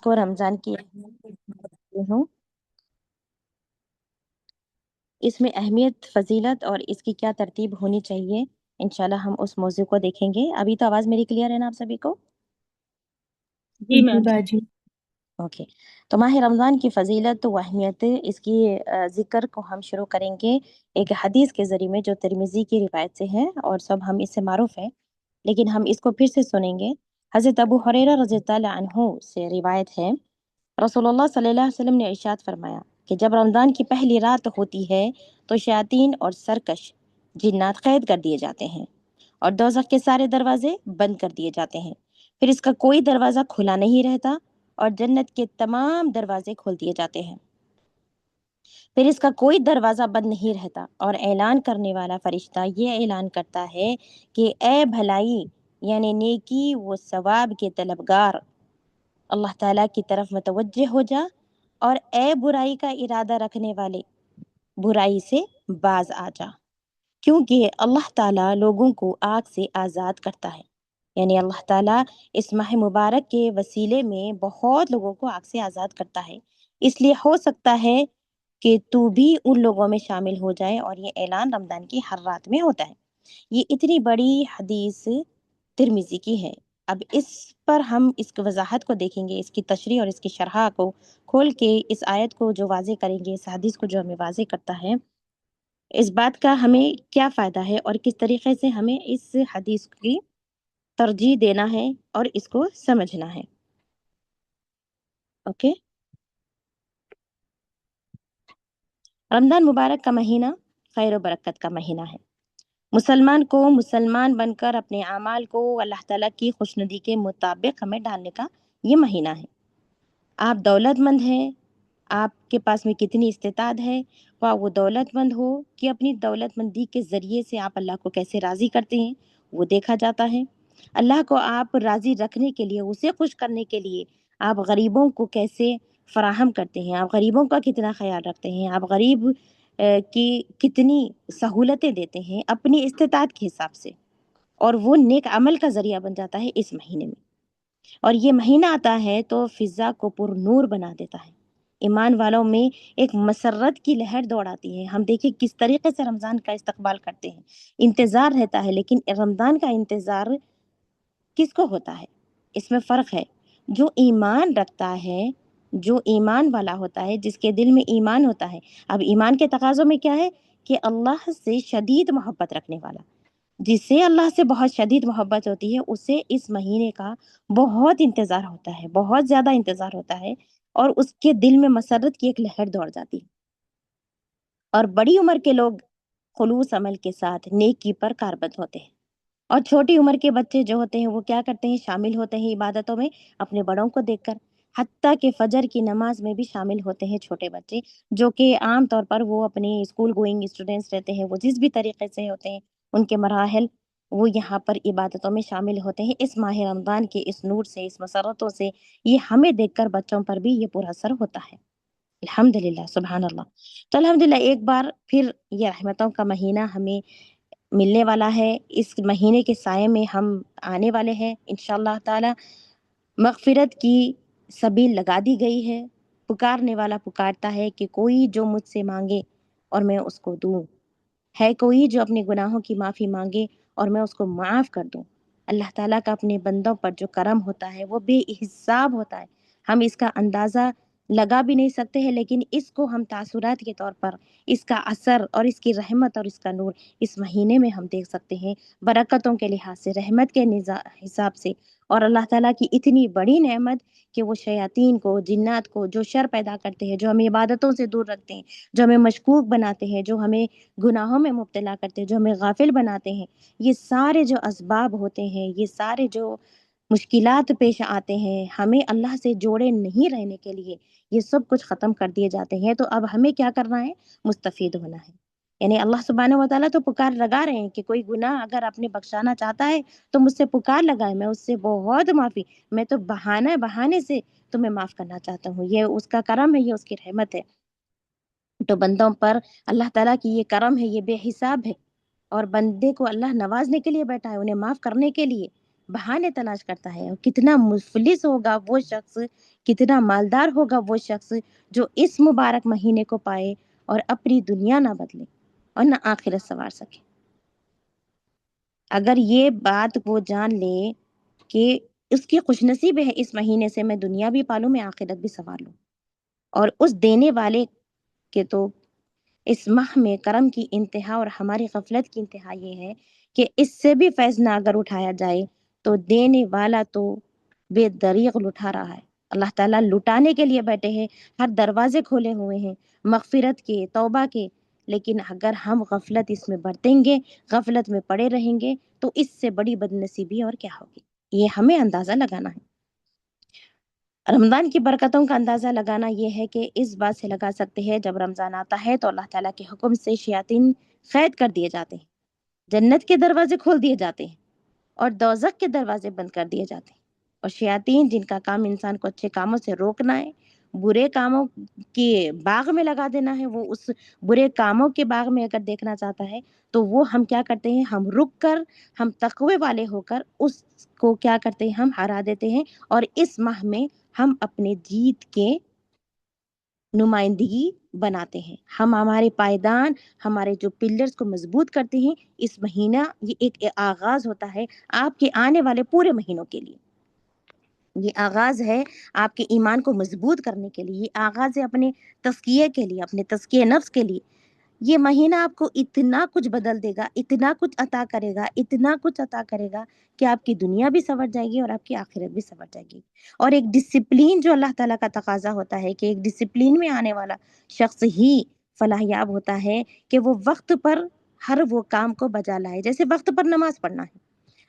کو رمضان کی اہمیت بتاتی ہوں. اس میں اہمیت، فضیلت اور اس کی کیا ترتیب ہونی چاہیے، انشاءاللہ ہم اس موضوع کو دیکھیں گے. ابھی تو آواز میری کلیئر ہے نا آپ سبھی کو؟ جی جی میم. باجی. اوکے. تو ماہ رمضان کی فضیلت و اہمیت، اس کی ذکر کو ہم شروع کریں گے ایک حدیث کے ذریعے میں جو ترمذی کی روایت سے ہے، اور سب ہم اس سے معروف ہیں، لیکن ہم اس کو پھر سے سنیں گے. حضرت ابو ہریرہ رضی اللہ عنہ سے روایت ہے، رسول اللہ صلی اللہ علیہ وسلم نے ارشاد فرمایا کہ جب رمضان کی پہلی رات ہوتی ہے تو شیاطین اور سرکش جنات قید کر دیے جاتے ہیں اور دوزخ کے سارے دروازے بند کر دیے جاتے ہیں. پھر اس کا کوئی دروازہ کھلا نہیں رہتا اور جنت کے تمام دروازے کھول دیے جاتے ہیں. پھر اس کا کوئی دروازہ بند نہیں رہتا اور اعلان کرنے والا فرشتہ یہ اعلان کرتا ہے کہ اے بھلائی یعنی نیکی و ثواب کے طلبگار، اللہ تعالیٰ کی طرف متوجہ ہو جا، اور اے برائی کا ارادہ رکھنے والے، برائی سے باز آ جا، کیونکہ اللہ تعالیٰ لوگوں کو آگ سے آزاد کرتا ہے. یعنی اللہ تعالیٰ اس ماہ مبارک کے وسیلے میں بہت لوگوں کو آگ سے آزاد کرتا ہے. اس لیے ہو سکتا ہے کہ تو بھی ان لوگوں میں شامل ہو جائے، اور یہ اعلان رمضان کی ہر رات میں ہوتا ہے. یہ اتنی بڑی حدیث ترمذی کی ہے. اب اس پر ہم اس کی وضاحت کو دیکھیں گے، اس کی تشریح اور اس کی شرح کو کھول کے اس آیت کو جو واضح کریں گے، اس حدیث کو جو ہمیں واضح کرتا ہے، اس بات کا ہمیں کیا فائدہ ہے اور کس طریقے سے ہمیں اس حدیث کی ترجیح دینا ہے اور اس کو سمجھنا ہے. اوکے. رمضان مبارک کا مہینہ خیر و برکت کا مہینہ ہے. مسلمان کو مسلمان بن کر اپنے اعمال کو اللہ تعالیٰ کی خوشنودی کے مطابق ہمیں ڈالنے کا یہ مہینہ ہے. آپ دولت مند ہیں، آپ کے پاس میں کتنی استطاعت ہے، خواہ وہ دولت مند ہو کہ اپنی دولت مندی کے ذریعے سے آپ اللہ کو کیسے راضی کرتے ہیں وہ دیکھا جاتا ہے. اللہ کو آپ راضی رکھنے کے لیے، اسے خوش کرنے کے لیے آپ غریبوں کو کیسے فراہم کرتے ہیں، آپ غریبوں کا کتنا خیال رکھتے ہیں، آپ غریب کی کتنی سہولتیں دیتے ہیں اپنی استطاعت کے حساب سے، اور وہ نیک عمل کا ذریعہ بن جاتا ہے اس مہینے میں. اور یہ مہینہ آتا ہے تو فضا کو پر نور بنا دیتا ہے، ایمان والوں میں ایک مسرت کی لہر دوڑاتی ہے. ہم دیکھیں کس طریقے سے رمضان کا استقبال کرتے ہیں، انتظار رہتا ہے. لیکن رمضان کا انتظار کس کو ہوتا ہے؟ اس میں فرق ہے. جو ایمان رکھتا ہے، جو ایمان والا ہوتا ہے، جس کے دل میں ایمان ہوتا ہے. اب ایمان کے تقاضوں میں کیا ہے کہ اللہ سے شدید محبت رکھنے والا، جس سے اللہ سے بہت شدید محبت ہوتی ہے، اسے اس مہینے کا بہت انتظار ہوتا ہے، بہت زیادہ انتظار ہوتا ہے، اور اس کے دل میں مسرت کی ایک لہر دوڑ جاتی ہے. اور بڑی عمر کے لوگ خلوص عمل کے ساتھ نیکی پر کاربند ہوتے ہیں، اور چھوٹی عمر کے بچے جو ہوتے ہیں وہ کیا کرتے ہیں، شامل ہوتے ہیں عبادتوں میں اپنے بڑوں کو دیکھ کر. حتیٰ کہ فجر کی نماز میں بھی شامل ہوتے ہیں چھوٹے بچے، جو کہ عام طور پر وہ اپنے اسکول گوئنگ اسٹوڈینٹس رہتے ہیں، وہ جس بھی طریقے سے ہوتے ہیں ان کے مراحل، وہ یہاں پر عبادتوں میں شامل ہوتے ہیں. اس ماہ رمضان کے اس نور سے، اس مسرتوں سے یہ ہمیں دیکھ کر بچوں پر بھی یہ پر اثر ہوتا ہے. الحمدللہ، سبحان اللہ. تو الحمدللہ ایک بار پھر یہ رحمتوں کا مہینہ ہمیں ملنے والا ہے. اس مہینے کے سائے میں ہم آنے والے ہیں انشاءاللہ تعالی. مغفرت کی سبیل لگا دی گئی ہے. پکارنے والا پکارتا ہے کہ کوئی جو مجھ سے مانگے اور میں اس کو دوں، ہے کوئی جو اپنے گناہوں کی معافی مانگے اور میں اس کو معاف کر دوں. اللہ تعالیٰ کا اپنے بندوں پر جو کرم ہوتا ہے وہ بے حساب ہوتا ہے، ہم اس کا اندازہ لگا بھی نہیں سکتے ہیں. لیکن اس کو ہم تاثرات کے طور پر اس کا اثر اور اس کی رحمت اور اس کا نور اس مہینے میں ہم دیکھ سکتے ہیں، برکتوں کے لحاظ سے، رحمت کے حساب سے. اور اللہ تعالیٰ کی اتنی بڑی نعمت کہ وہ شیاطین کو، جنات کو جو شر پیدا کرتے ہیں، جو ہمیں عبادتوں سے دور رکھتے ہیں، جو ہمیں مشکوک بناتے ہیں، جو ہمیں گناہوں میں مبتلا کرتے ہیں، جو ہمیں غافل بناتے ہیں، یہ سارے جو اسباب ہوتے ہیں، یہ سارے جو مشکلات پیش آتے ہیں، ہمیں اللہ سے جوڑے نہیں رہنے کے لیے یہ سب کچھ ختم کر دیے جاتے ہیں. تو اب ہمیں کیا کرنا ہے؟ مستفید ہونا ہے. یعنی اللہ سبحانہ و تعالیٰ تو پکار لگا رہے ہیں کہ کوئی گناہ اگر آپ نے بخشانا چاہتا ہے تو مجھ سے پکار لگائے، میں اس سے بہت معافی، میں تو بہانے سے تمہیں معاف کرنا چاہتا ہوں. یہ اس کا کرم ہے، یہ اس کی رحمت ہے. تو بندوں پر اللہ تعالیٰ کی یہ کرم ہے، یہ بے حساب ہے، اور بندے کو اللہ نوازنے کے لیے بیٹھا ہے، انہیں معاف کرنے کے لیے. بہانے تلاش کرتا ہے، اور کتنا مفلس ہوگا وہ شخص، کتنا مالدار ہوگا وہ شخص جو اس مبارک مہینے کو پائے اور اپنی دنیا نہ بدلے اور نہ آخرت سنوار سکے۔ اگر یہ بات وہ جان لے کہ اس کی خوش نصیب ہے، اس مہینے سے میں دنیا بھی پالوں، میں آخرت بھی سنوار لوں، اور اس دینے والے کے تو اس ماہ میں کرم کی انتہا اور ہماری غفلت کی انتہا یہ ہے کہ اس سے بھی فیض نہ اگر اٹھایا جائے تو دینے والا تو بے دریغ لٹا رہا ہے۔ اللہ تعالیٰ لٹانے کے لیے بیٹھے ہیں، ہر دروازے کھولے ہوئے ہیں مغفرت کے، توبہ کے، لیکن اگر ہم غفلت اس میں برتیں گے، غفلت میں پڑے رہیں گے، تو اس سے بڑی بد نصیبی اور کیا ہوگی، یہ ہمیں اندازہ لگانا ہے۔ رمضان کی برکتوں کا اندازہ لگانا یہ ہے کہ اس بات سے لگا سکتے ہیں، جب رمضان آتا ہے تو اللہ تعالیٰ کے حکم سے شیاطین قید کر دیے جاتے ہیں، جنت کے دروازے کھول دیے جاتے ہیں اور دوزخ کے دروازے بند کر دیے جاتے ہیں، اور شیاطین جن کا کام انسان کو اچھے کاموں سے روکنا ہے، برے کاموں کے باغ میں لگا دینا ہے، وہ اس برے کاموں کے باغ میں اگر دیکھنا چاہتا ہے تو وہ ہم کیا کرتے ہیں، ہم رک کر، ہم تقوی والے ہو کر اس کو کیا کرتے ہیں، ہم ہرا دیتے ہیں، اور اس ماہ میں ہم اپنے جیت کے نمائندگی بناتے ہیں، ہم ہمارے پائیدان، ہمارے جو پلرز کو مضبوط کرتے ہیں۔ اس مہینہ یہ ایک آغاز ہوتا ہے آپ کے آنے والے پورے مہینوں کے لیے، یہ آغاز ہے آپ کے ایمان کو مضبوط کرنے کے لیے، یہ آغاز ہے اپنے تزکیے کے لیے، اپنے تزکیے نفس کے لیے۔ یہ مہینہ آپ کو اتنا کچھ بدل دے گا، اتنا کچھ عطا کرے گا، اتنا کچھ عطا کرے گا کہ آپ کی دنیا بھی سنور جائے گی اور آپ کی آخرت بھی سنور جائے گی۔ اور ایک ڈسپلین جو اللہ تعالیٰ کا تقاضا ہوتا ہے کہ ایک ڈسپلین میں آنے والا شخص ہی فلاح یاب ہوتا ہے کہ وہ وقت پر ہر وہ کام کو بجا لائے، جیسے وقت پر نماز پڑھنا ہے۔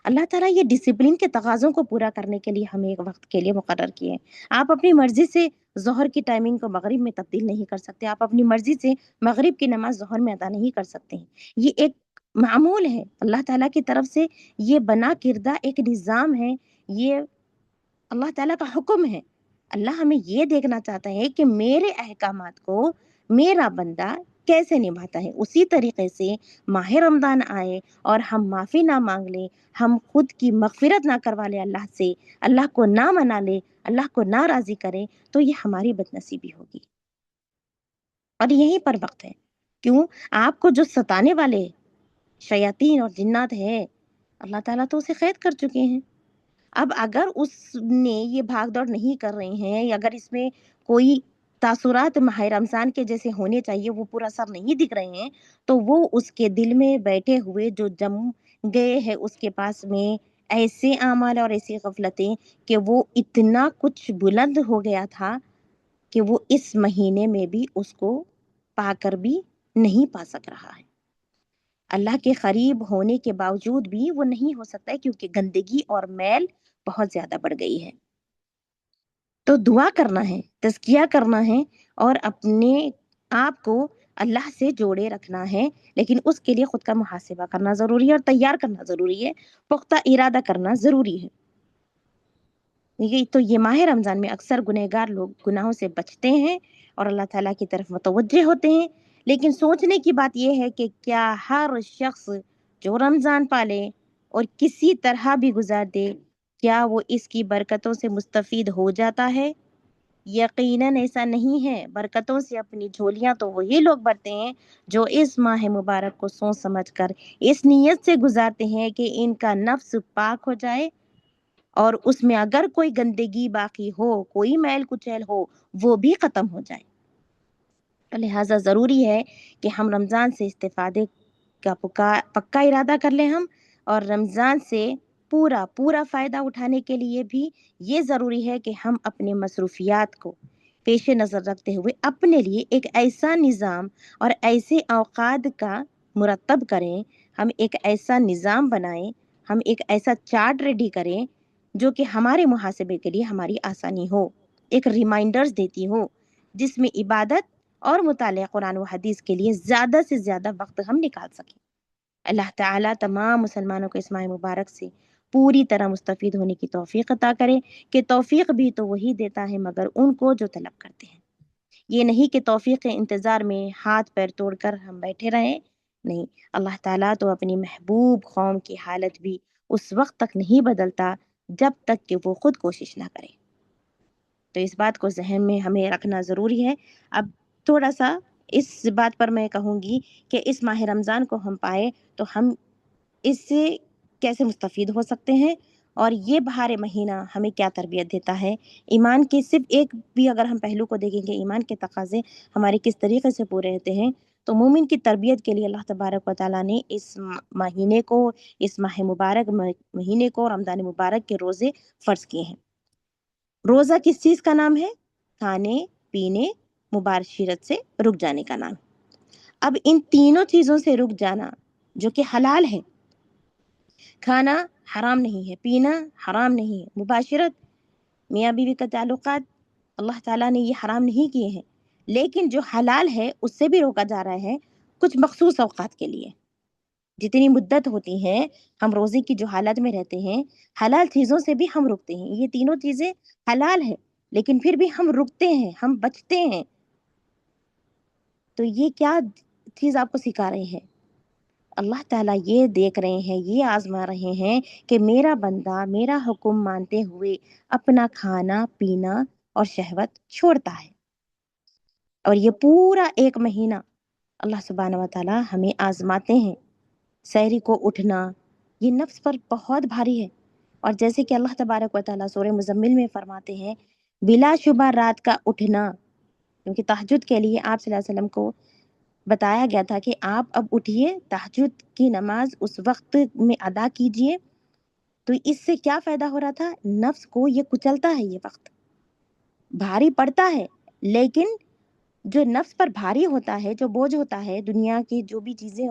اللہ تعالیٰ یہ ڈسپلین کے تقاضوں کو پورا کرنے کے لیے ہمیں ایک وقت کے لیے مقرر کیے ہیں۔ آپ اپنی مرضی سے ظہر کی ٹائمنگ کو مغرب میں تبدیل نہیں کر سکتے، آپ اپنی مرضی سے مغرب کی نماز ظہر میں ادا نہیں کر سکتے ہیں۔ یہ ایک معمول ہے اللہ تعالیٰ کی طرف سے، یہ بنا کردہ ایک نظام ہے، یہ اللہ تعالیٰ کا حکم ہے۔ اللہ ہمیں یہ دیکھنا چاہتا ہے کہ میرے احکامات کو میرا بندہ کیسے نبھاتا ہے۔ اسی طریقے سے ماہ رمضان آئے اور ہم معافی نہ مانگ لیں، ہم خود کی مغفرت نہ کروا لیں اللہ سے، اللہ کو نہ منا لیں، اللہ کو نہ راضی کریں، تو یہ ہماری بد نصیبی ہوگی۔ اور یہیں پر وقت ہے، کیوں؟ آپ کو جو ستانے والے شیاطین اور جنات ہیں، اللہ تعالیٰ تو اسے قید کر چکے ہیں۔ اب اگر اس نے یہ بھاگ دوڑ نہیں کر رہے ہیں، یا اگر اس میں کوئی تاثرات ماہ رمضان کے جیسے ہونے چاہیے وہ پورا سر نہیں دکھ رہے ہیں، تو وہ اس کے دل میں بیٹھے ہوئے جو جم گئے ہیں اس کے پاس میں ایسے اعمال اور ایسی غفلتیں کہ وہ اتنا کچھ بلند ہو گیا تھا کہ وہ اس مہینے میں بھی اس کو پا کر بھی نہیں پا سک رہا ہے۔ اللہ کے قریب ہونے کے باوجود بھی وہ نہیں ہو سکتا ہے، کیونکہ گندگی اور میل بہت زیادہ بڑھ گئی ہے۔ تو دعا کرنا ہے، تزکیہ کرنا ہے، اور اپنے آپ کو اللہ سے جوڑے رکھنا ہے، لیکن اس کے لیے خود کا محاسبہ کرنا ضروری ہے اور تیار کرنا ضروری ہے، پختہ ارادہ کرنا ضروری ہے۔ یہ ماہ رمضان میں اکثر گنہگار لوگ گناہوں سے بچتے ہیں اور اللہ تعالیٰ کی طرف متوجہ ہوتے ہیں، لیکن سوچنے کی بات یہ ہے کہ کیا ہر شخص جو رمضان پالے اور کسی طرح بھی گزار دے، کیا وہ اس کی برکتوں سے مستفید ہو جاتا ہے؟ یقیناً ایسا نہیں ہے۔ برکتوں سے اپنی جھولیاں تو وہی لوگ بھرتے ہیں جو اس ماہ مبارک کو سوچ سمجھ کر اس نیت سے گزارتے ہیں کہ ان کا نفس پاک ہو جائے، اور اس میں اگر کوئی گندگی باقی ہو، کوئی میل کچیل ہو، وہ بھی ختم ہو جائے۔ لہٰذا ضروری ہے کہ ہم رمضان سے استفادے کا پکا ارادہ کر لیں ہم، اور رمضان سے پورا فائدہ اٹھانے کے لیے بھی یہ ضروری ہے کہ ہم اپنے مصروفیات کو پیش نظر رکھتے ہوئے اپنے لیے ایک ایسا نظام اور ایسے اوقات کا مرتب کریں، ہم ایک ایسا نظام بنائیں، ہم ایک ایسا چارٹ ریڈی کریں جو کہ ہمارے محاسبے کے لیے ہماری آسانی ہو، ایک ریمائنڈرز دیتی ہو، جس میں عبادت اور مطالعہ قرآن و حدیث کے لیے زیادہ سے زیادہ وقت ہم نکال سکیں۔ اللہ تعالیٰ تمام مسلمانوں کو اس ماہ مبارک سے پوری طرح مستفید ہونے کی توفیق عطا کرے، کہ توفیق بھی تو وہی دیتا ہے مگر ان کو جو طلب کرتے ہیں۔ یہ نہیں کہ توفیق کے انتظار میں ہاتھ پیر توڑ کر ہم بیٹھے رہیں، نہیں، اللہ تعالیٰ تو اپنی محبوب قوم کی حالت بھی اس وقت تک نہیں بدلتا جب تک کہ وہ خود کوشش نہ کرے۔ تو اس بات کو ذہن میں ہمیں رکھنا ضروری ہے۔ اب تھوڑا سا اس بات پر میں کہوں گی کہ اس ماہ رمضان کو ہم پائے تو ہم اس سے کیسے مستفید ہو سکتے ہیں، اور یہ بہار مہینہ ہمیں کیا تربیت دیتا ہے۔ ایمان کے صرف ایک بھی اگر ہم پہلو کو دیکھیں گے، ایمان کے تقاضے ہمارے کس طریقے سے پورے ہوتے ہیں، تو مومن کی تربیت کے لیے اللہ تبارک و تعالیٰ نے اس مہینے کو، اس ماہ مبارک مہینے کو، رمضان مبارک کے روزے فرض کیے ہیں۔ روزہ کس چیز کا نام ہے؟ کھانے پینے مباشرت سے رک جانے کا نام۔ اب ان تینوں چیزوں سے رک جانا جو کہ حلال ہے، کھانا حرام نہیں ہے، پینا حرام نہیں ہے، مباشرت میاں بیوی کا تعلقات اللہ تعالیٰ نے یہ حرام نہیں کیے ہیں، لیکن جو حلال ہے اس سے بھی روکا جا رہا ہے کچھ مخصوص اوقات کے لیے۔ جتنی مدت ہوتی ہے ہم روزے کی جو حالت میں رہتے ہیں، حلال چیزوں سے بھی ہم رکتے ہیں۔ یہ تینوں چیزیں حلال ہے لیکن پھر بھی ہم رکتے ہیں، ہم بچتے ہیں۔ تو یہ کیا چیز آپ کو سکھا رہے ہیں؟ اللہ تعالیٰ یہ دیکھ رہے ہیں، یہ آزما رہے ہیں کہ میرا بندہ میرا حکم مانتے ہوئے اپنا کھانا پینا اور شہوت چھوڑتا ہے۔ اور یہ پورا ایک مہینہ اللہ سبحانہ و تعالیٰ ہمیں آزماتے ہیں۔ سحری کو اٹھنا یہ نفس پر بہت بھاری ہے، اور جیسے کہ اللہ تبارک و تعالیٰ سورہ مزمل میں فرماتے ہیں، بلا شبہ رات کا اٹھنا، کیونکہ تہجد کے لیے آپ صلی اللہ علیہ وسلم کو بتایا گیا تھا کہ آپ اب اٹھیے، تہجد کی نماز اس وقت میں ادا کیجئے۔ تو اس سے کیا فائدہ ہو رہا تھا؟ نفس کو یہ کچلتا ہے، یہ وقت بھاری پڑتا ہے، لیکن جو نفس پر بھاری ہوتا ہے، جو بوجھ ہوتا ہے، دنیا کی جو بھی چیزیں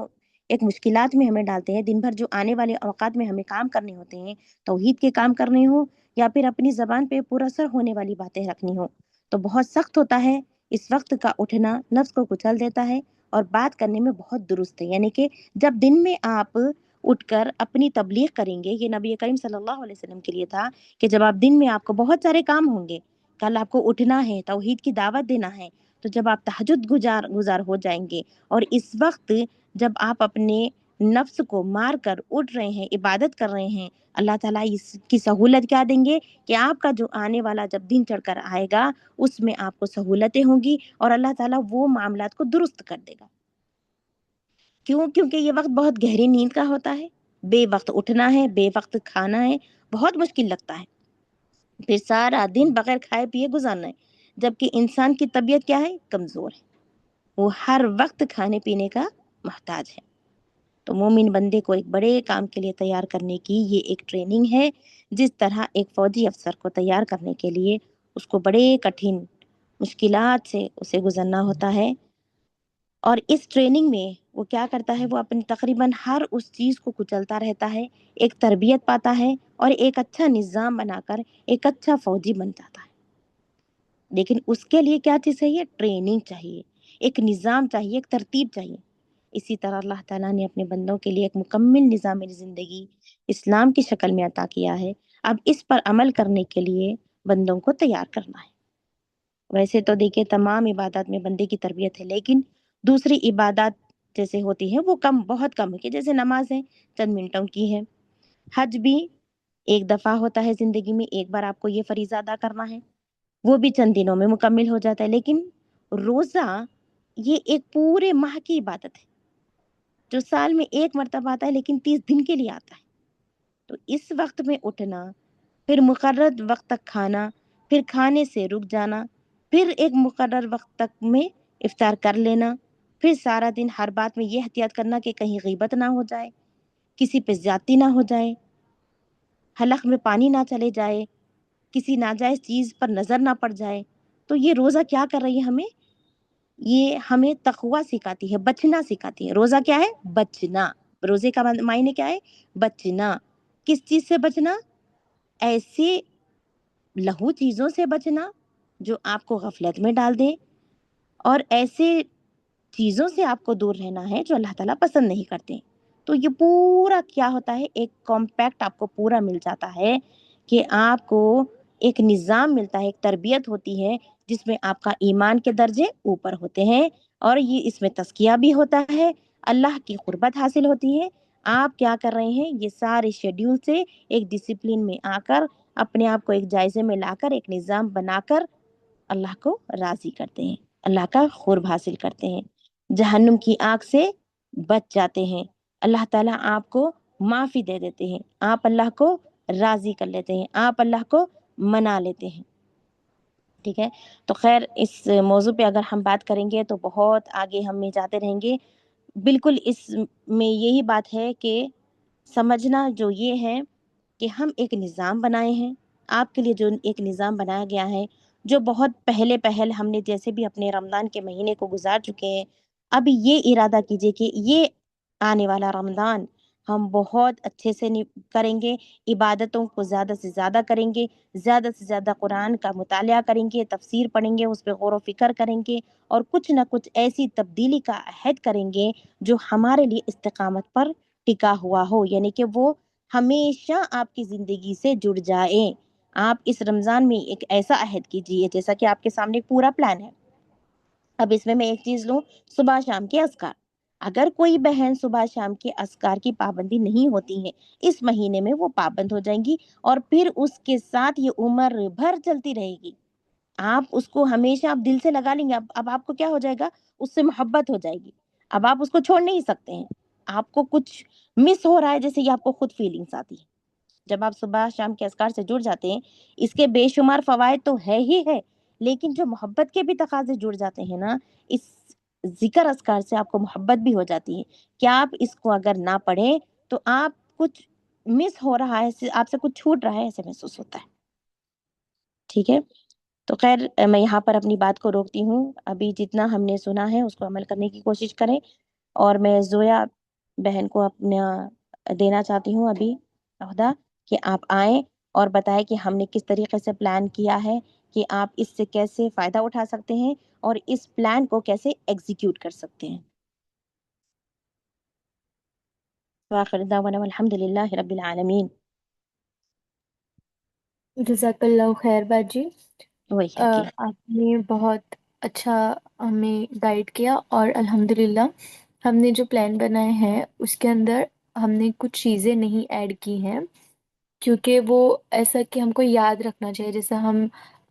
ایک مشکلات میں ہمیں ڈالتے ہیں، دن بھر جو آنے والے اوقات میں ہمیں کام کرنے ہوتے ہیں، توحید کے کام کرنے ہوں یا پھر اپنی زبان پہ پر اثر ہونے والی باتیں رکھنی ہوں، تو بہت سخت ہوتا ہے۔ اس وقت کا اٹھنا نفس کو کچل دیتا ہے اور بات کرنے میں بہت درست ہے، یعنی کہ جب دن میں آپ اٹھ کر اپنی تبلیغ کریں گے، یہ نبی کریم صلی اللہ علیہ وسلم کے لیے تھا کہ جب آپ دن میں آپ کو بہت سارے کام ہوں گے، کل آپ کو اٹھنا ہے، توحید کی دعوت دینا ہے، تو جب آپ تہجد گزار ہو جائیں گے، اور اس وقت جب آپ اپنے نفس کو مار کر اٹھ رہے ہیں، عبادت کر رہے ہیں، اللہ تعالیٰ اس کی سہولت کیا دیں گے کہ آپ کا جو آنے والا جب دن چڑھ کر آئے گا اس میں آپ کو سہولتیں ہوں گی، اور اللہ تعالیٰ وہ معاملات کو درست کر دے گا۔ کیوں؟ کیونکہ یہ وقت بہت گہری نیند کا ہوتا ہے، بے وقت اٹھنا ہے، بے وقت کھانا ہے، بہت مشکل لگتا ہے، پھر سارا دن بغیر کھائے پیے گزارنا ہے، جبکہ انسان کی طبیعت کیا ہے؟ کمزور ہے، وہ ہر وقت کھانے پینے کا محتاج ہے۔ تو مومن بندے کو ایک بڑے کام کے لیے تیار کرنے کی یہ ایک ٹریننگ ہے، جس طرح ایک فوجی افسر کو تیار کرنے کے لیے اس کو بڑے کٹھن مشکلات سے اسے گزرنا ہوتا ہے، اور اس ٹریننگ میں وہ کیا کرتا ہے؟ وہ اپنی تقریباً ہر اس چیز کو کچلتا رہتا ہے، ایک تربیت پاتا ہے، اور ایک اچھا نظام بنا کر ایک اچھا فوجی بن جاتا ہے۔ لیکن اس کے لیے کیا چیز چاہیے؟ ٹریننگ چاہیے، ایک نظام چاہیے، ایک ترتیب چاہیے۔ اسی طرح اللہ تعالیٰ نے اپنے بندوں کے لیے ایک مکمل نظام زندگی اسلام کی شکل میں عطا کیا ہے، اب اس پر عمل کرنے کے لیے بندوں کو تیار کرنا ہے۔ ویسے تو دیکھیں تمام عبادات میں بندے کی تربیت ہے، لیکن دوسری عبادات جیسے ہوتی ہے وہ بہت کم ہے، کہ جیسے نماز ہے چند منٹوں کی ہے، حج بھی ایک دفعہ ہوتا ہے زندگی میں، ایک بار آپ کو یہ فریضہ ادا کرنا ہے، وہ بھی چند دنوں میں مکمل ہو جاتا ہے۔ لیکن روزہ یہ ایک پورے ماہ کی عبادت ہے، جو سال میں ایک مرتبہ آتا ہے لیکن 30 دن کے لیے آتا ہے۔ تو اس وقت میں اٹھنا، پھر مقرر وقت تک کھانا، پھر کھانے سے رک جانا، پھر ایک مقرر وقت تک میں افطار کر لینا، پھر سارا دن ہر بات میں یہ احتیاط کرنا کہ کہیں غیبت نہ ہو جائے، کسی پہ زیادتی نہ ہو جائے، حلق میں پانی نہ چلے جائے، کسی ناجائز چیز پر نظر نہ پڑ جائے۔ تو یہ روزہ کیا کر رہی ہے ہمیں؟ یہ ہمیں تقوی سکھاتی ہے، بچنا سکھاتی ہے۔ روزہ کیا ہے؟ بچنا۔ روزے کا معنی کیا ہے؟ بچنا۔ کس چیز سے بچنا؟ ایسے لہو چیزوں سے بچنا جو آپ کو غفلت میں ڈال دیں، اور ایسے چیزوں سے آپ کو دور رہنا ہے جو اللہ تعالیٰ پسند نہیں کرتے۔ تو یہ پورا کیا ہوتا ہے؟ ایک کمپیکٹ آپ کو پورا مل جاتا ہے کہ آپ کو ایک نظام ملتا ہے، ایک تربیت ہوتی ہے جس میں آپ کا ایمان کے درجے اوپر ہوتے ہیں، اور یہ اس میں تزکیہ بھی ہوتا ہے، اللہ کی قربت حاصل ہوتی ہے، آپ کیا کر رہے ہیں؟ یہ سارے شیڈیول سے ایک ڈسپلن میں آ کر اپنے آپ کو ایک جائزے میں لا کر ایک نظام بنا کر اللہ کو راضی کرتے ہیں، اللہ کا قرب حاصل کرتے ہیں، جہنم کی آگ سے بچ جاتے ہیں، اللہ تعالیٰ آپ کو معافی دے دیتے ہیں، آپ اللہ کو راضی کر لیتے ہیں، آپ اللہ کو منا لیتے ہیں۔ ٹھیک ہے، تو خیر اس موضوع پہ اگر ہم بات کریں گے تو بہت آگے ہم میں جاتے رہیں گے۔ بالکل اس میں یہی بات ہے کہ سمجھنا جو یہ ہے کہ ہم ایک نظام بنائے ہیں، آپ کے لیے جو ایک نظام بنایا گیا ہے، جو بہت پہل ہم نے جیسے بھی اپنے رمضان کے مہینے کو گزار چکے ہیں، اب یہ ارادہ کیجئے کہ یہ آنے والا رمضان ہم بہت اچھے سے کریں گے، عبادتوں کو زیادہ سے زیادہ کریں گے، زیادہ سے زیادہ قرآن کا مطالعہ کریں گے، تفسیر پڑھیں گے، اس پہ غور و فکر کریں گے، اور کچھ نہ کچھ ایسی تبدیلی کا عہد کریں گے جو ہمارے لیے استقامت پر ٹکا ہوا ہو، یعنی کہ وہ ہمیشہ آپ کی زندگی سے جڑ جائے۔ آپ اس رمضان میں ایک ایسا عہد کیجئے، جیسا کہ آپ کے سامنے پورا پلان ہے۔ اب اس میں ایک چیز لوں، صبح شام کے اذکار۔ اگر کوئی بہن صبح شام کے اذکار کی پابندی نہیں ہوتی ہے، اس مہینے میں وہ پابند ہو جائیں گی، اور پھر اس کے ساتھ یہ عمر بھر چلتی رہے گی۔ آپ اس کو ہمیشہ آپ دل سے لگا لیں گے، اب آپ کو کیا ہو جائے گا؟ اس سے محبت ہو جائے گی، اب آپ اس کو چھوڑ نہیں سکتے ہیں۔ آپ کو کچھ مس ہو رہا ہے جیسے یہ آپ کو خود فیلنگس آتی ہے جب آپ صبح شام کے اذکار سے جڑ جاتے ہیں۔ اس کے بے شمار فوائد تو ہے ہی ہے، لیکن جو محبت کے بھی تقاضے جڑ جاتے ہیں نا، اس ذکر اذکار سے آپ کو محبت بھی ہو جاتی ہے کہ آپ اس کو اگر نہ پڑھیں تو آپ کچھ مس ہو رہا ہے، آپ سے کچھ چھوٹ رہا ہے، ایسے محسوس ہوتا ہے۔ ٹھیک ہے، تو خیر میں یہاں پر اپنی بات کو روکتی ہوں، ابھی جتنا ہم نے سنا ہے اس کو عمل کرنے کی کوشش کریں، اور میں زویا بہن کو اپنا دینا چاہتی ہوں ابھی عہدہ کہ آپ آئیں اور بتائیں کہ ہم نے کس طریقے سے پلان کیا ہے، کہ آپ اس سے کیسے فائدہ اٹھا سکتے ہیں اور اس پلان کو کیسے ایگزیکیوٹ کر سکتے ہیں۔ وآخر دعوانا والحمد للہ رب العالمین۔ جزاک اللہ خیر باجی۔ وہی کی آپ نے بہت اچھا ہمیں گائیڈ کیا، اور الحمدللہ ہم نے جو پلان بنائے ہیں اس کے اندر ہم نے کچھ چیزیں نہیں ایڈ کی ہیں، کیونکہ وہ ایسا کہ ہم کو یاد رکھنا چاہیے۔ جیسا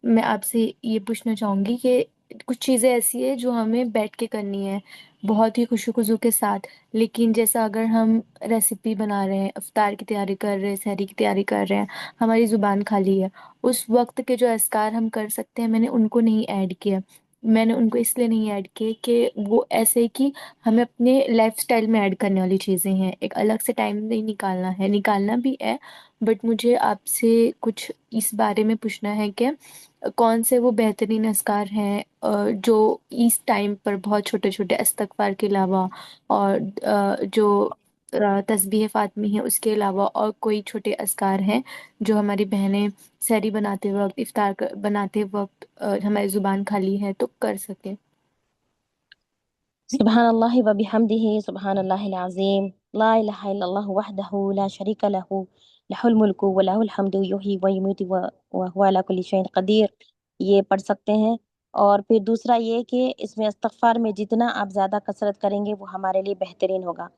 میں آپ سے یہ پوچھنا چاہوں گی کہ کچھ چیزیں ایسی ہیں جو ہمیں بیٹھ کے کرنی ہے بہت ہی خوشو خضو کے ساتھ، لیکن جیسا اگر ہم ریسیپی بنا رہے ہیں، افطار کی تیاری کر رہے ہیں، سحری کی تیاری کر رہے ہیں، ہماری زبان خالی ہے، اس وقت کے جو اذکار ہم کر سکتے ہیں میں نے ان کو نہیں ایڈ کیا۔ میں نے ان کو اس لیے نہیں ایڈ کیے کہ وہ ایسے کہ ہمیں اپنے لائف سٹائل میں ایڈ کرنے والی چیزیں ہیں، ایک الگ سے ٹائم نہیں نکالنا ہے، نکالنا بھی ہے، بٹ مجھے آپ سے کچھ اس بارے میں پوچھنا ہے کہ کون سے وہ بہترین اذکار ہیں جو اس ٹائم پر بہت چھوٹے چھوٹے استغفار کے علاوہ، اور جو تسبیح فاطمی ہے اس کے علاوہ، اور کوئی چھوٹے اذکار ہیں جو ہماری بہنیں سحری بناتے وقت، افطار بناتے وقت، ہماری زبان خالی ہے تو کر سکیں۔ سبحان اللہ و بحمدہ، سبحان اللہ العظیم، لا الہ الا اللہ وحدہ لا شریک لہ، لہ الملک و لہ الحمد، یحیی و یمیت وہو علی کل شیء قدیر، یہ پڑھ سکتے ہیں۔ اور پھر دوسرا یہ کہ اس میں استغفار میں جتنا آپ زیادہ کثرت کریں گے وہ ہمارے لیے بہترین ہوگا۔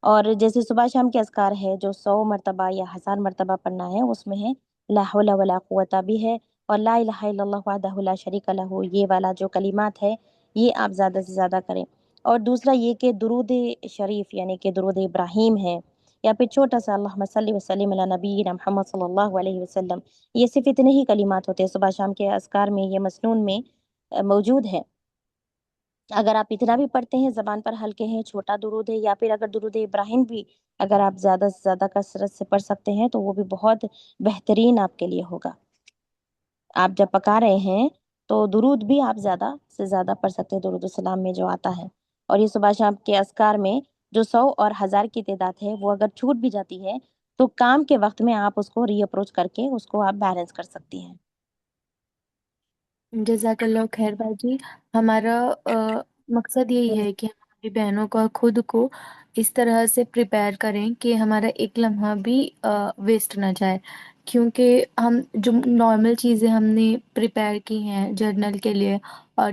اور جیسے صبح شام کے اذکار ہے جو 100 مرتبہ یا 1000 مرتبہ پڑھنا ہے، اس میں ہے لا حول ولا قوت بھی ہے، اور لا الہ الا اللہ وحدہ لا شریک لہ، یہ والا جو کلمات ہے یہ آپ زیادہ سے زیادہ کریں۔ اور دوسرا یہ کہ درود شریف یعنی کہ درود ابراہیم ہے، یا پھر چھوٹا سا اللہم صلی وسلم علی نبینا محمد صلی اللہ علیہ وسلم، یہ صرف اتنے ہی کلمات ہوتے ہیں صبح شام کے اذکار میں، یہ مسنون میں موجود ہے۔ اگر آپ اتنا بھی پڑھتے ہیں، زبان پر ہلکے ہیں، چھوٹا درود ہے، یا پھر اگر درود ابراہیم بھی اگر آپ زیادہ سے زیادہ کثرت سے پڑھ سکتے ہیں تو وہ بھی بہت بہترین آپ کے لیے ہوگا۔ آپ جب پکا رہے ہیں تو درود بھی آپ زیادہ سے زیادہ پڑھ سکتے ہیں، درود السلام میں جو آتا ہے۔ اور یہ صبح شام کے اذکار میں جو 100 اور 1000 کی تعداد ہے وہ اگر چھوٹ بھی جاتی ہے تو کام کے وقت میں آپ اس کو ری اپروچ کر کے اس کو آپ بیلنس کر سکتی ہیں۔ جزاک اللہ خیر باجی۔ ہمارا مقصد یہی ہے کہ ہماری بہنوں کا خود کو اس طرح سے پریپئر کریں کہ ہمارا ایک لمحہ بھی ویسٹ نہ جائے، کیونکہ ہم جو نارمل چیزیں ہم نے پریپئر کی ہیں جرنل کے لیے، اور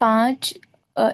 5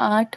8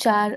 4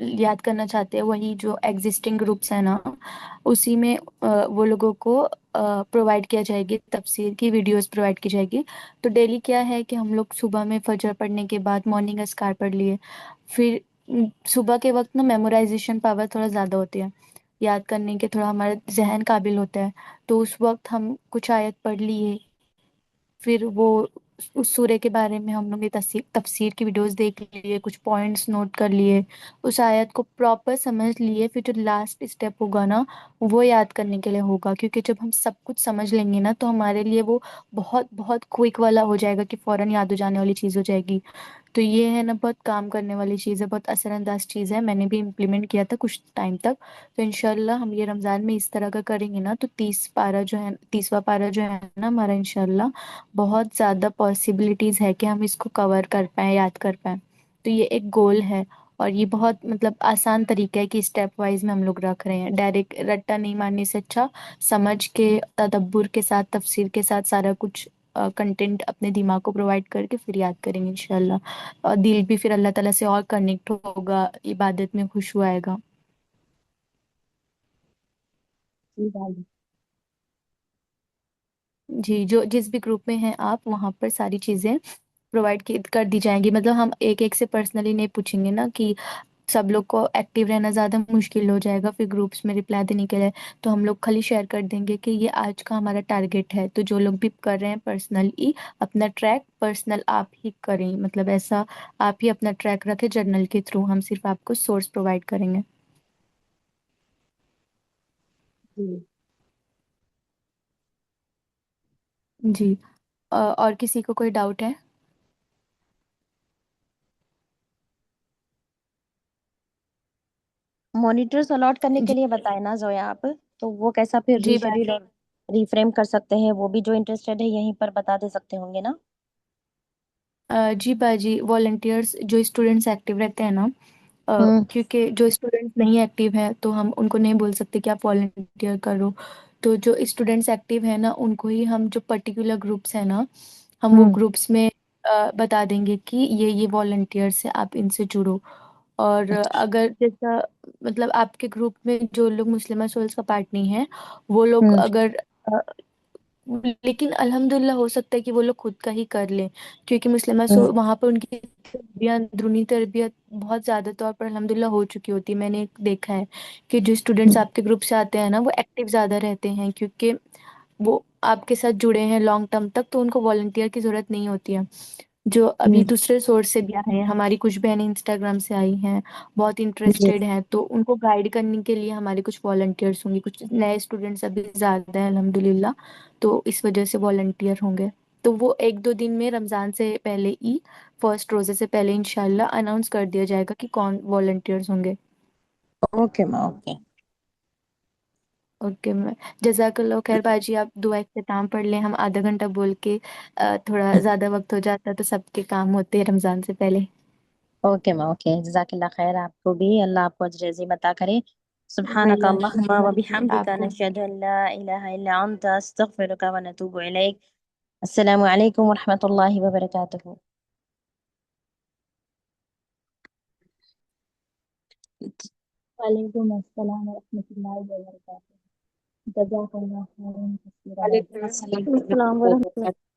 یاد کرنا چاہتے ہیں وہی جو ایگزسٹنگ گروپس ہیں نا، اسی میں وہ لوگوں کو پرووائڈ کیا جائے گی، تفسیر کی ویڈیوز پرووائڈ کی جائے گی۔ تو ڈیلی کیا ہے کہ ہم لوگ صبح میں فجر پڑھنے کے بعد مارننگ اسکار پڑھ لیے، پھر صبح کے وقت نا میمورائزیشن پاور تھوڑا زیادہ ہوتی ہے، یاد کرنے کے تھوڑا ہمارا ذہن قابل ہوتا ہے، تو اس وقت ہم کچھ آیت پڑھ لیے، پھر وہ اس سورے کے بارے میں ہم لوگ نے تفسیر کی ویڈیوز دیکھ لیے، کچھ پوائنٹس نوٹ کر لیے، اس آیت کو پراپر سمجھ لیے، پھر جو لاسٹ اسٹیپ ہوگا نا وہ یاد کرنے کے لیے ہوگا، کیونکہ جب ہم سب کچھ سمجھ لیں گے نا تو ہمارے لیے وہ بہت بہت کوئک والا ہو جائے گا کہ فوراً یاد ہو جانے والی چیز ہو جائے گی۔ تو یہ ہے نا بہت کام کرنے والی چیز ہے، بہت اثر انداز چیز ہے، میں نے بھی امپلیمنٹ کیا تھا کچھ ٹائم تک۔ تو انشاءاللہ ہم یہ رمضان میں اس طرح کا کریں گے نا تو 30واں پارہ جو ہے نا ہمارا انشاءاللہ بہت زیادہ پاسبلٹیز ہے کہ ہم اس کو کور کر پائیں، یاد کر پائیں۔ تو یہ ایک گول ہے، اور یہ بہت مطلب آسان طریقہ ہے کہ اسٹیپ وائز میں ہم لوگ رکھ رہے ہیں، ڈائریکٹ رٹا نہیں مارنے سے اچھا سمجھ کے تدبر کے ساتھ تفسیر کے ساتھ سارا کچھ کنٹینٹ اپنے دماغ کو پرووائڈ کر کے پھر یاد کریں گے انشاءاللہ، اور دل بھی پھر اللہ تعالیٰ سے اور کنیکٹ ہوگا، عبادت میں خوشبو آئے گا۔ جی بھائی۔ جی، جو جس بھی گروپ میں ہیں آپ وہاں پر ساری چیزیں پرووائڈ کر دی جائیں گی، مطلب ہم ایک ایک سے پرسنلی نہیں پوچھیں گے نا کہ سب لوگ کو ایکٹیو رہنا زیادہ مشکل ہو جائے گا پھر گروپس میں رپلائی دینے کے لیے، تو ہم لوگ خالی شیئر کر دیں گے کہ یہ آج کا ہمارا ٹارگیٹ ہے، تو جو لوگ بھی کر رہے ہیں پرسنلی اپنا ٹریک پرسنل آپ ہی کریں، مطلب ایسا آپ ہی اپنا ٹریک رکھے جرنل کے تھرو، ہم صرف آپ کو سورس پرووائڈ کریں گے۔ جی جی، اور کسی کو کوئی ڈاؤٹ ہے؟ مانیٹرز الاٹ کرنے کے جی لیے بتائیں نا زویا آپ، تو وہ کیسا پھر جی بھائی، ریشیڈول اور ریفریم کر سکتے ہیں؟ وہ بھی جو انٹرسٹیڈ ہے یہیں پر بتا دے سکتے ہوں گے نا؟ جی باجی، والنٹیئرس جو اسٹوڈینٹس ایکٹیو رہتے ہیں نا، ہوں کیونکہ جو اسٹوڈینٹس نہیں ایکٹیو ہیں تو ہم ان کو نہیں بول سکتے کہ آپ والنٹیئر کرو، تو جو اسٹوڈینٹس ایکٹیو ہیں نا ان کو ہی ہم جو پرٹیکولر گروپس ہیں نا ہم وہ ہوں گروپس میں بتا دیں گے کہ یہ والنٹیئرس ہیں، آپ ان سے جڑو۔ اور اگر جیسا مطلب آپ کے گروپ میں جو لوگ مسلمہ سولز کا پارٹ نہیں ہے وہ لوگ ہوں اگر لیکن الحمدللہ ہو سکتا ہے کہ وہ لوگ خود کا ہی کر لیں، کیونکہ مسلمہ ہوں وہاں پر ان کی اندرونی تربیت بہت زیادہ طور پر الحمدللہ ہو چکی ہوتی ہے، میں نے دیکھا ہے کہ جو اسٹوڈینٹس آپ کے گروپ سے آتے ہیں نا وہ ایکٹیو زیادہ رہتے ہیں، کیونکہ وہ آپ کے ساتھ جڑے ہیں لانگ ٹرم تک، تو ان کو والنٹیئر کی ضرورت نہیں ہوتی ہے۔ جو ابھی ہوں دوسرے سورس سے بھی آئے ہیں، ہماری کچھ بہنیں انسٹاگرام سے آئی ہیں بہت جی انٹرسٹیڈ ہیں، تو ان کو گائیڈ کرنے کے لیے ہمارے کچھ والنٹیئرس ہوں گے، کچھ نئے اسٹوڈینٹس ابھی زیادہ ہیں الحمدللہ، تو اس وجہ سے والنٹیئر ہوں گے، تو وہ 1-2 دن میں رمضان سے پہلے ہی فرسٹ روزے سے پہلے انشاءاللہ اناؤنس کر دیا جائے گا کہ کون والنٹیئرس ہوں گے۔ اوکے ماں اوکے۔ اوکے میں جزاک اللہ خیر باجی، آپ دعا اختتام پڑھ لیں، ہم آدھا گھنٹہ بول کے تھوڑا زیادہ وقت ہو جاتا ہے تو سب کے کام ہوتے ہیں رمضان سے پہلے۔ اوکے ماں اوکے، جزاک اللہ خیر، آپ کو بھی اللہ آپ کو اجر عظیم عطا کرے۔ سبحانک اللہ اللہم شکریہ جی، وبحمدک آپ کو نشہد ان لا الہ الا انت استغفرک ونتوب الیک۔ السلام علیکم ورحمۃ اللہ وبرکاتہ۔ وعلیکم السلام ورحمۃ اللہ وبرکاتہ۔ جزاک اللہ خیرا کثیرا وعلیکم باجی۔ السلام السلام ورحمۃ اللہ ورحمۃ اللہ۔ وبرکاتہ۔